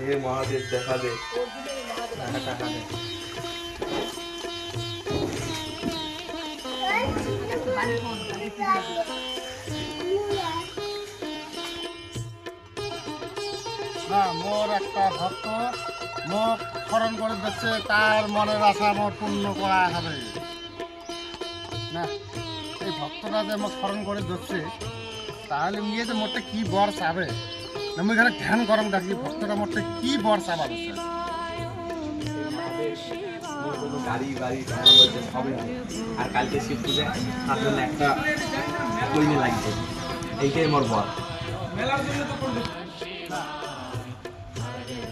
হে মহাদেব দেখা দে। না মোর একটা ভক্ত মুখ স্মরণ করে দিচ্ছে, তার মনের আশা মোর পূর্ণ করা হবে না। এই ভক্তটা যে মোক স্মরণ করে দিচ্ছে, তাহলে নিয়ে যে মোটে কি বর চাবে, আমি এখানে ধ্যান গরম দেখি ভক্তটা মোটে কি বর চাবা দিচ্ছে। গাড়ি বাড়ি সবই আর কালকে শিব পূজা, তার জন্য একটা কইনে লাগবে, এইটাই মোর বর।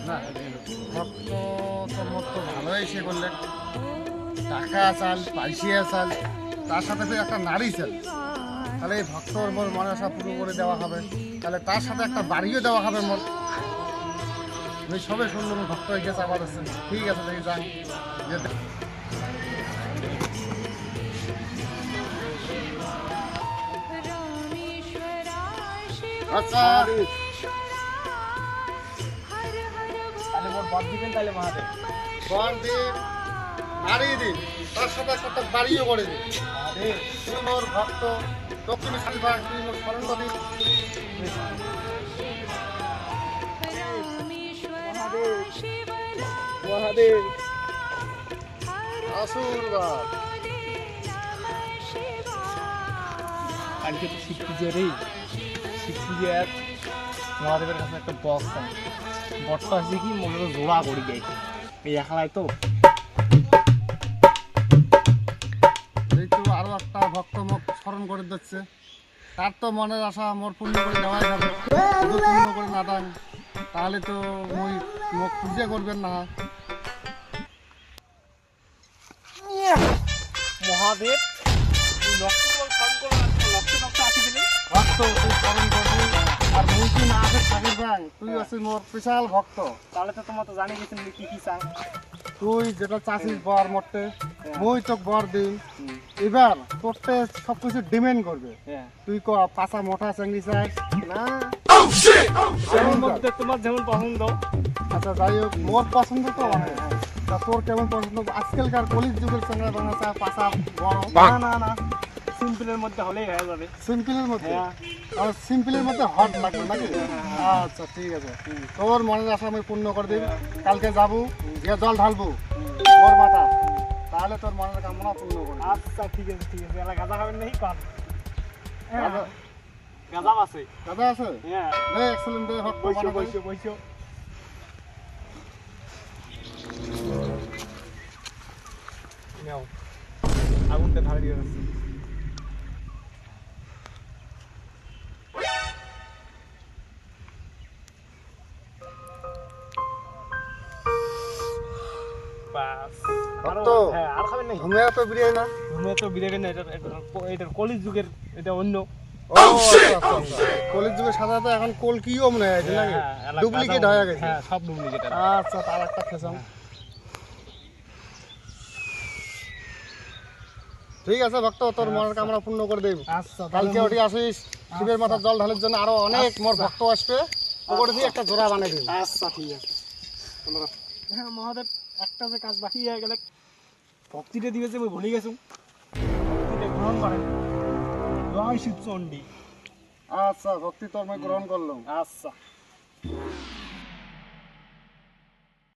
না ভক্ত তো মোট তো ভালোই সে করলে, টাকা চাল পয়সা চাল, তার সাথে তো একটা নারী চাল, তাহলে এই ভক্তর মোর মনে আশা পুরো করে দেওয়া হবে, তাহলে তার সাথে একটা বাড়িও দেওয়া হবে মোর। আমি সবে শুনলাম ভক্ত হয়ে গেছে আবার আসছেন, ঠিক আছে দেখি যান যেতে। আচ্ছা তাহলে মোর বর দিবেন তাহলে মহাদেব? বর দিন, নারী দিন, তার সাথে সাথে বাড়িও করে দিন। তুই মোর ভক্ত, দক্ষিণ সালভাগ তুই মোর স্মরণ করি। মহাদেব আশীর্বাদ। আজকে তো শিব পুজো রে, শিব পুজো এক মহাদেবের কাছে একটা বক্স আছে, বটটা আছে কি মনে হয় জোড়া করি যাই এই একলাই তো। এই তো আরো একটা ভক্ত মুখ স্মরণ করে দিচ্ছে, তার তো মনের আশা মোর পূর্ণ করে দেওয়াই যাবে। যদি পূর্ণ করে না দেন তাহলে তো মই মুখ পুজো করবেন না। মহাদেব তুই লক্ষ্য স্মরণ করে লক্ষ্য লক্ষ্য আঁকি দিলে ভক্ত তুই স্মরণ করবি, আর মুই কি না আছে থাকির ভাই, তুই আছিস মোর বিশাল ভক্ত। তাহলে তো তোমার তো জানি গেছেন কি কি চাই। তুই যেটা চাষিস বর মরতে, মই তোকে বর দিন। এবার তোরতে সব কিছু ডিমেন্ড করবে, হ্যাঁ তুই ক পাশা মোটা চেঙ্গি চাস না। যেমন মধ্যে তোমার যেমন পছন্দ। আচ্ছা যাই হোক, মোর পছন্দ তো অনেক, তা তোর কেমন পছন্দ? আজকালকার কলির যুগের সঙ্গে বাংলা চা পাশা বড় না না না, সিম্পলের মধ্যে হলেই হয়ে যাবে। সিম্পলের মধ্যে, হ্যাঁ। আর সিম্পলের মধ্যে হট লাগবে নাকি? আচ্ছা ঠিক আছে, তোর মনের আশা আমি পূর্ণ করে দিই। কালকে যাবো, গিয়ে জল ঢালবো ওর মাথা, তাহলে তোর মনের কামনা পূর্ণ করবো। আচ্ছা ঠিক আছে ঠিক আছে, এলা গাঁজা খাবেন নাকি কর? গাঁজা- গাঁজা আছে। দাদা আছে? হ্যাঁ দে এক্সেলেন্ট, দে হট বইসো মানে দে। বইসো বইসো। নাও আগুনটা ধারে দিয়ে যাচ্ছে। বাস ভক্ত, হ্যাঁ আর খাবেন নাকি? ঘুমিয়ে তো বিরিয়ানি না? ঘুমে তো বিরিয়ানি না, এটার কলির যুগের, এটা অন্য। ও আচ্ছা আচ্ছা আচ্ছা, কলির যুগে সাধারণত এখন কলকিও মনে হয় নাকি, ডুপ্লিকেট হয়ে গেছে। হ্যাঁ সব ডুপ্লিকেট। আচ্ছা তার একটা খেসাম, ঠিক আছে ভক্ত, তোর মনের কামনা পূর্ণ করে দেব। আচ্ছা কালকে ওটি আসিস, শিবের মাথার জল ঢালার জন্য আরো অনেক মোর ভক্ত আসবে, ওপরে দিয়ে একটা জোড়া বানিয়ে দিন। আচ্ছা ঠিক আছে। হ্যাঁ মহাদেব, একটা যে কাজ বাকি হয়ে গেলে, ভক্তিটা দিয়েছে আমি ভুলে গেছি, ভক্তিটা গ্রহণ করেন। জয় শিব চণ্ডী। আচ্ছা ভক্তি তোর মই গ্রহণ করলাম। আচ্ছা।